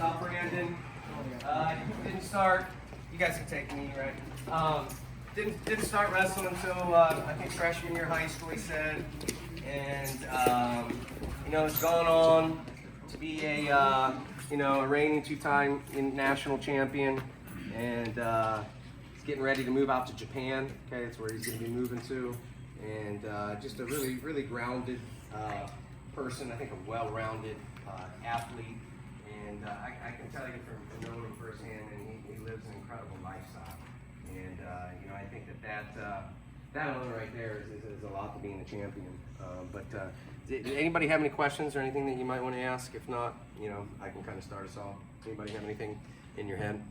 out Brandon. Didn't start. You guys can take me, right? Didn't start wrestling until I think freshman year of high school. He said, and it's gone on to be a a reigning two-time national champion, and he's getting ready to move out to Japan. Okay, that's where he's going to be moving to, and just a really grounded person. I think a well-rounded athlete, and I can tell you from knowing him firsthand, and he lives an incredible lifestyle. And I think that alone right there is a lot to being a champion. Did anybody have any questions or anything that you might want to ask? If not, I can kind of start us off. Anybody have anything in your head?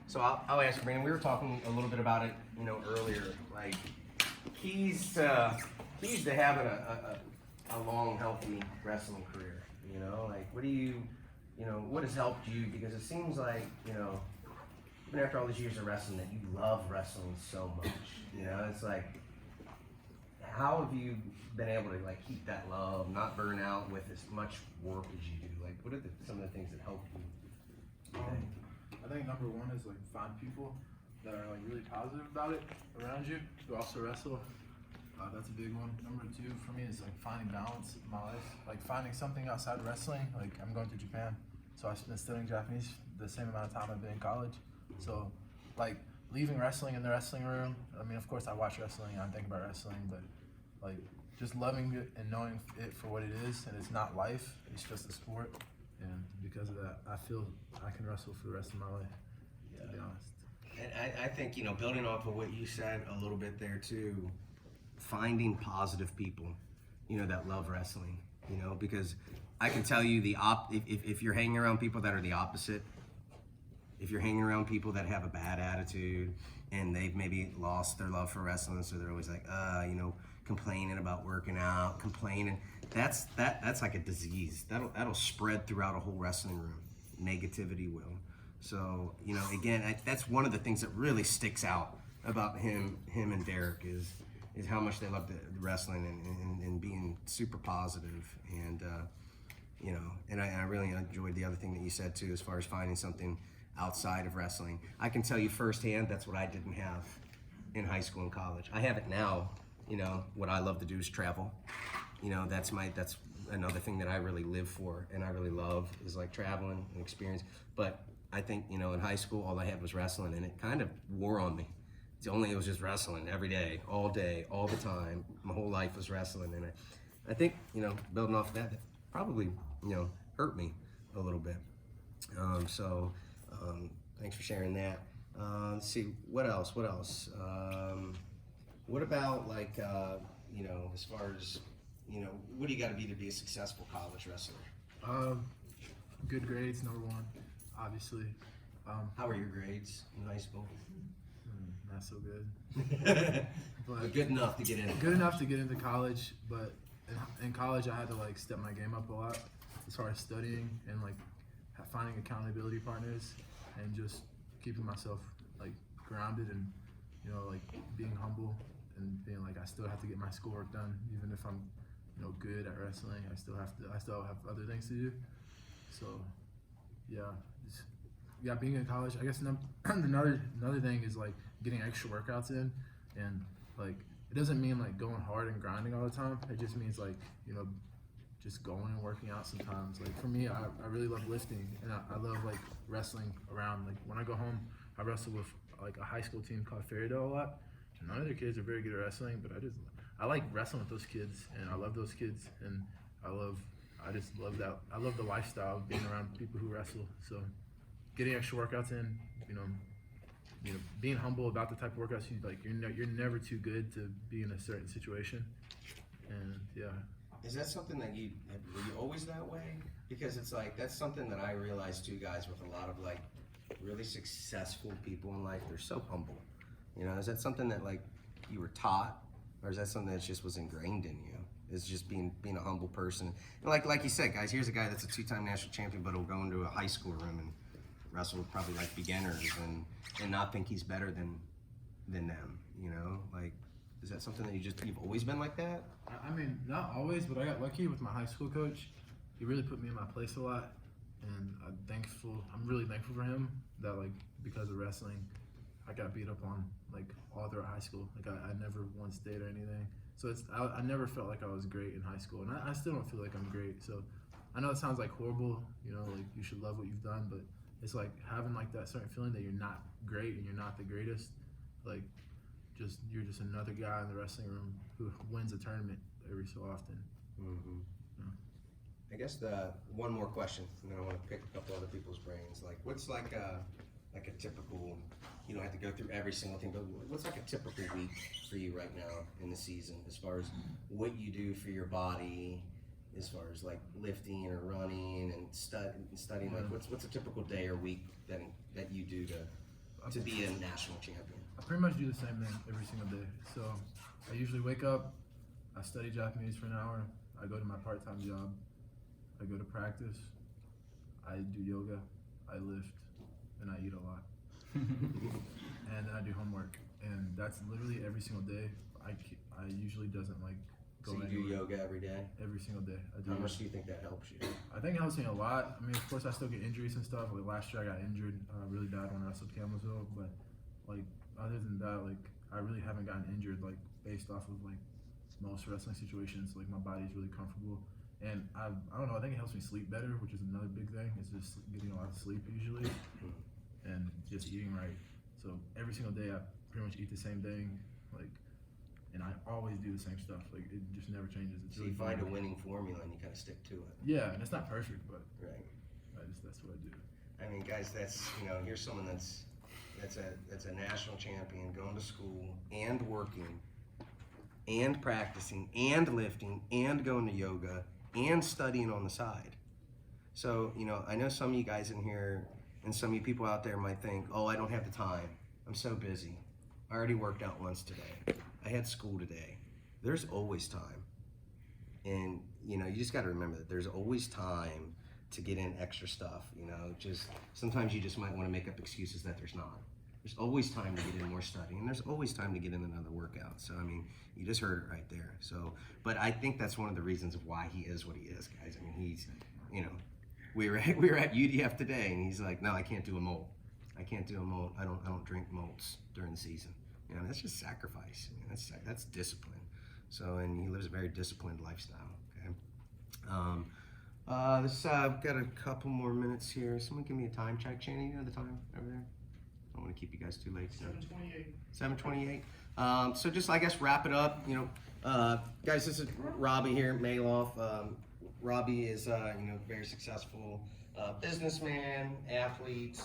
So I'll ask you, Brandon. We were talking a little bit about it, earlier. Like keys to having a long, healthy wrestling career. Like what do you, what has helped you? Because it seems like, even after all these years of wrestling, that you love wrestling so much. It's like, how have you been able to keep that love, not burn out with as much work as you do? Like, what are some of the things that help you? I think number one is find people that are really positive about it around you who also wrestle. That's a big one. Number two for me is finding balance in my life, finding something outside of wrestling. I'm going to Japan, so I've been studying Japanese the same amount of time I've been in college. So leaving wrestling in the wrestling room. I mean, of course I watch wrestling, I think about wrestling, but just loving it and knowing it for what it is, and it's not life, it's just a sport. And because of that, I feel I can wrestle for the rest of my life, to be honest. And I think, building off of what you said a little bit there too, finding positive people, that love wrestling, because I can tell you if you're hanging around people that are the opposite, if you're hanging around people that have a bad attitude and they've maybe lost their love for wrestling, so they're always complaining about working out, that's like a disease. That'll spread throughout a whole wrestling room. Negativity will. So, again, that's one of the things that really sticks out about him and Derek is how much they love the wrestling and being super positive. And, and I really enjoyed the other thing that you said too, as far as finding something outside of wrestling. I can tell you firsthand, that's what I didn't have in high school and college. I have it now. What I love to do is travel. That's another thing that I really live for and I really love is traveling and experience. But I think, in high school, all I had was wrestling, and it kind of wore on me. It was just wrestling every day, all the time. My whole life was wrestling, and I think, building off of that probably, hurt me a little bit. Thanks for sharing that. Let's see, what else? What about as far as, what do you got to be a successful college wrestler? Good grades, number one, obviously. How were your grades in high school? Not so good. But good enough to get in. Good enough to get into college, but in college I had to step my game up a lot as far as studying and finding accountability partners and just keeping myself grounded and being humble and being I still have to get my schoolwork done even if I'm good at wrestling. I still have other things to do. So being in college, I guess another thing is getting extra workouts in, and it doesn't mean going hard and grinding all the time. It just means just going and working out sometimes. For me, I really love lifting, and I love wrestling around. When I go home, I wrestle with a high school team called Fairytale a lot. And none of their kids are very good at wrestling, but I like wrestling with those kids, and I love those kids, and I just love that. I love the lifestyle of being around people who wrestle. So getting extra workouts in, being humble about the type of workouts you you're never too good to be in a certain situation, and Is that something that were you always that way? Because it's that's something that I realized too, guys, with a lot of really successful people in life. They're so humble. Is that something that you were taught, or is that something that just was ingrained in you? Is just being a humble person. And like you said, guys, here's a guy that's a two-time national champion, but will go into a high school room and wrestle with probably beginners and not think he's better than them. Is that something that you've always been like that? I mean, not always, but I got lucky with my high school coach. He really put me in my place a lot, and I'm really thankful for him that like because of wrestling, I got beat up on like all throughout high school. Like I never once stayed or anything. So I never felt like I was great in high school, and I still don't feel like I'm great. So I know it sounds like horrible, you know, like you should love what you've done, but it's like having like that certain feeling that you're not great and you're not the greatest. Like you're just another guy in the wrestling room who wins a tournament every so often. Mm-hmm. Yeah. I guess the one more question, and then I want to pick a couple other people's brains. Like, what's like a typical? You don't have to go through every single thing, but what's like a typical week for you right now in the season, as far as what you do for your body, as far as like lifting or running and studying? Like, what's a typical day or week that you do to be a national champion? I pretty much do the same thing every single day. So I usually wake up, I study Japanese for an hour, I go to my part-time job, I go to practice, I do yoga, I lift, and I eat a lot. And then I do homework. And that's literally every single day. I usually doesn't like go So you anywhere. do yoga every day? Every single day. I do How it. much do you think that helps you? I think it helps me a lot. I mean, of course, I still get injuries and stuff. Like last year, I got injured really bad when I wrestled Campbellsville. But like other than that, like I really haven't gotten injured like based off of like most wrestling situations. Like my body's really comfortable, and I don't know. I think it helps me sleep better, which is another big thing. It's just getting a lot of sleep usually, and just eating right. So every single day, I pretty much eat the same thing. Like. And I always do the same stuff. Like it just never changes. It's So really you find a fun. winning formula and you kind of stick to it. Yeah, and it's not perfect, but Right. that's what I do. I mean, guys, that's, you know, here's someone that's a national champion, going to school and working and practicing and lifting and going to yoga and studying on the side. So, you know, I know some of you guys in here and some of you people out there might think, oh, I don't have the time. I'm so busy. I already worked out once today. I had school today. There's always time. And, you know, you just got to remember that there's always time to get in extra stuff, you know, just sometimes you just might want to make up excuses that there's not. There's always time to get in more study, and there's always time to get in another workout. So, I mean, you just heard it right there. So, but I think that's one of the reasons of why he is what he is, guys. I mean, he's, you know, we were at UDF today, and he's like, no, I can't do a molt. I can't do a molt. I don't drink molts during the season. You know, that's just sacrifice. I mean, that's discipline. So, and he lives a very disciplined lifestyle. Okay. I've got a couple more minutes here. Someone give me a time check, Channing. You know the time over there? I don't want to keep you guys too late. 7:28. 7:28. So just, I guess, wrap it up. You know, guys, this is Robbie here, Maloff. Robbie is, you know, very successful businessman, athlete,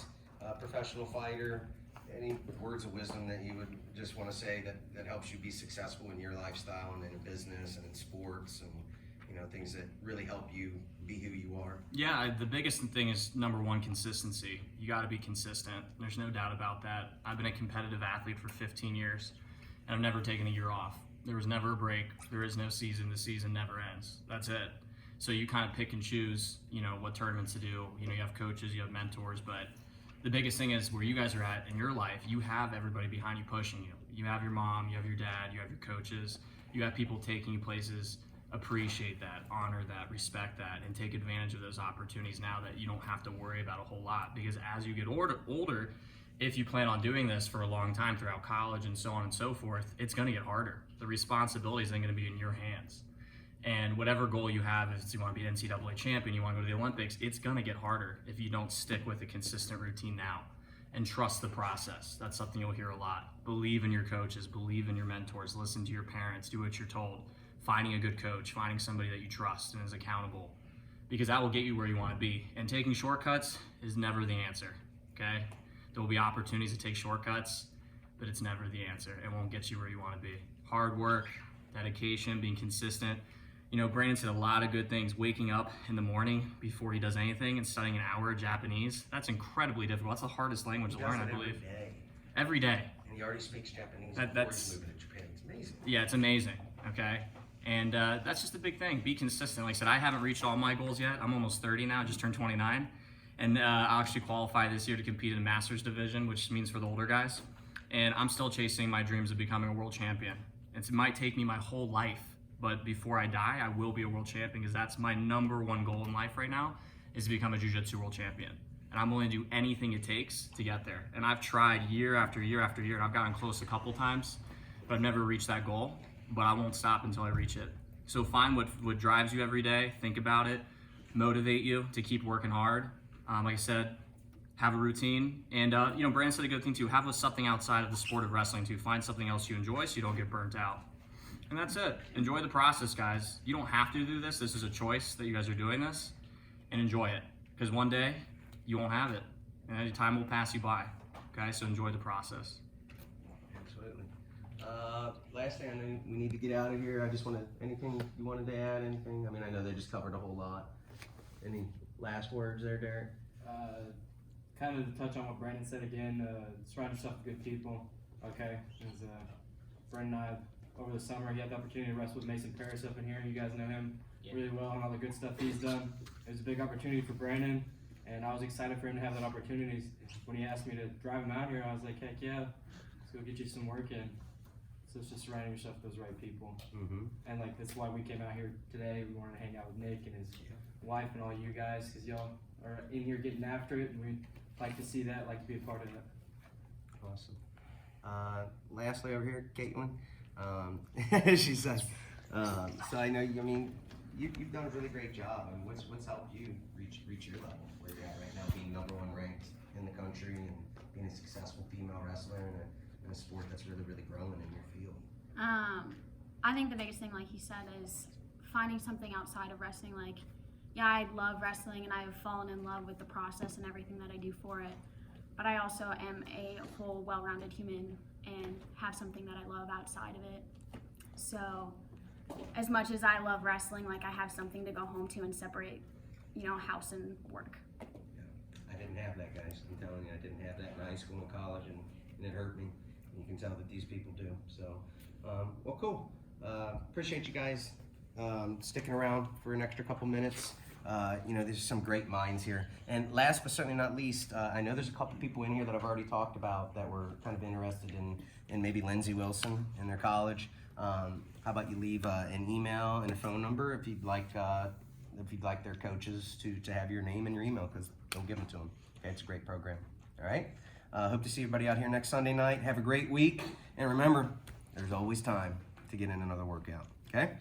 professional fighter. Any words of wisdom that you would just want to say that helps you be successful in your lifestyle and in business and in sports and, you know, things that really help you be who you are? Yeah, the biggest thing is number one, consistency. You got to be consistent. There's no doubt about that. I've been a competitive athlete for 15 years, and I've never taken a year off. There was never a break. There is no season. The season never ends. That's it. So you kind of pick and choose, you know, what tournaments to do. You know, you have coaches, you have mentors, but the biggest thing is where you guys are at in your life, you have everybody behind you pushing you. You have your mom, you have your dad, you have your coaches, you have people taking you places. Appreciate that, honor that, respect that, and take advantage of those opportunities now that you don't have to worry about a whole lot. Because as you get older, if you plan on doing this for a long time throughout college and so on and so forth, it's going to get harder. The responsibility is then going to be in your hands. And whatever goal you have, if you want to be an NCAA champion, you want to go to the Olympics, it's going to get harder if you don't stick with a consistent routine now and trust the process. That's something you'll hear a lot. Believe in your coaches, believe in your mentors, listen to your parents, do what you're told. Finding a good coach, finding somebody that you trust and is accountable, because that will get you where you want to be. And taking shortcuts is never the answer, okay? There will be opportunities to take shortcuts, but it's never the answer. It won't get you where you want to be. Hard work, dedication, being consistent. You know, Brandon said a lot of good things. Waking up in the morning before he does anything and studying an hour of Japanese, that's incredibly difficult. That's the hardest language to learn, I believe. Every day. And he already speaks Japanese That's before he's moving to Japan. It's amazing. Yeah, it's amazing, okay? And that's just a big thing. Be consistent. Like I said, I haven't reached all my goals yet. I'm almost 30 now, just turned 29. And I'll actually qualify this year to compete in the Masters division, which means for the older guys. And I'm still chasing my dreams of becoming a world champion. It might take me my whole life, but before I die, I will be a world champion, because that's my number one goal in life right now, is to become a jiu-jitsu world champion. and I'm willing to do anything it takes to get there. And I've tried year after year after year, and I've gotten close a couple times, but I've never reached that goal. But I won't stop until I reach it. So find what drives you every day, think about it, motivate you to keep working hard. Like I said, have a routine. And, Brandon said a good thing too, have something outside of the sport of wrestling too. Find something else you enjoy so you don't get burnt out. And that's it. Enjoy the process, guys. You don't have to do this. This is a choice that you guys are doing this, and enjoy it. Because one day, you won't have it. And time will pass you by. Okay, so enjoy the process. Absolutely. Last thing, I know we need to get out of here. I just anything you wanted to add, anything? I mean, I know they just covered a whole lot. Any last words there, Derek? Kind of to touch on what Brandon said again, surround yourself with good people, okay? As Brandon and I, over the summer, he had the opportunity to wrestle with Mason Paris up in here. You guys know him really well and all the good stuff he's done. It was a big opportunity for Brandon, and I was excited for him to have that opportunity. When he asked me to drive him out here, I was like, heck yeah, let's go get you some work in. So it's just surrounding yourself with those right people. Mm-hmm. And that's why we came out here today. We wanted to hang out with Nick and his wife and all you guys, because y'all are in here getting after it, and we'd like to see that, like to be a part of it. Awesome. Lastly, over here, Caitlin. She says, so I know, you've done a really great job. I mean, what's helped you reach your level where you're at right now, being #1 ranked in the country and being a successful female wrestler in a sport that's really, really growing in your field? I think the biggest thing, like he said, is finding something outside of wrestling. Like, yeah, I love wrestling and I have fallen in love with the process and everything that I do for it. But I also am a whole, well-rounded human and have something that I love outside of it. So, as much as I love wrestling, like I have something to go home to and separate, house and work. Yeah. I didn't have that, guys. I'm telling you, I didn't have that in high school and college, and it hurt me. You can tell that these people do. So, well, cool. Appreciate you guys sticking around for an extra couple minutes. There's some great minds here. And last but certainly not least, I know there's a couple people in here that I've already talked about that were kind of interested in maybe Lindsey Wilson in their college. How about you leave an email and a phone number if you'd like their coaches to have your name and your email, because they'll give them to them. Okay, it's a great program. All right. Hope to see everybody out here next Sunday night. Have a great week, and remember, there's always time to get in another workout. Okay.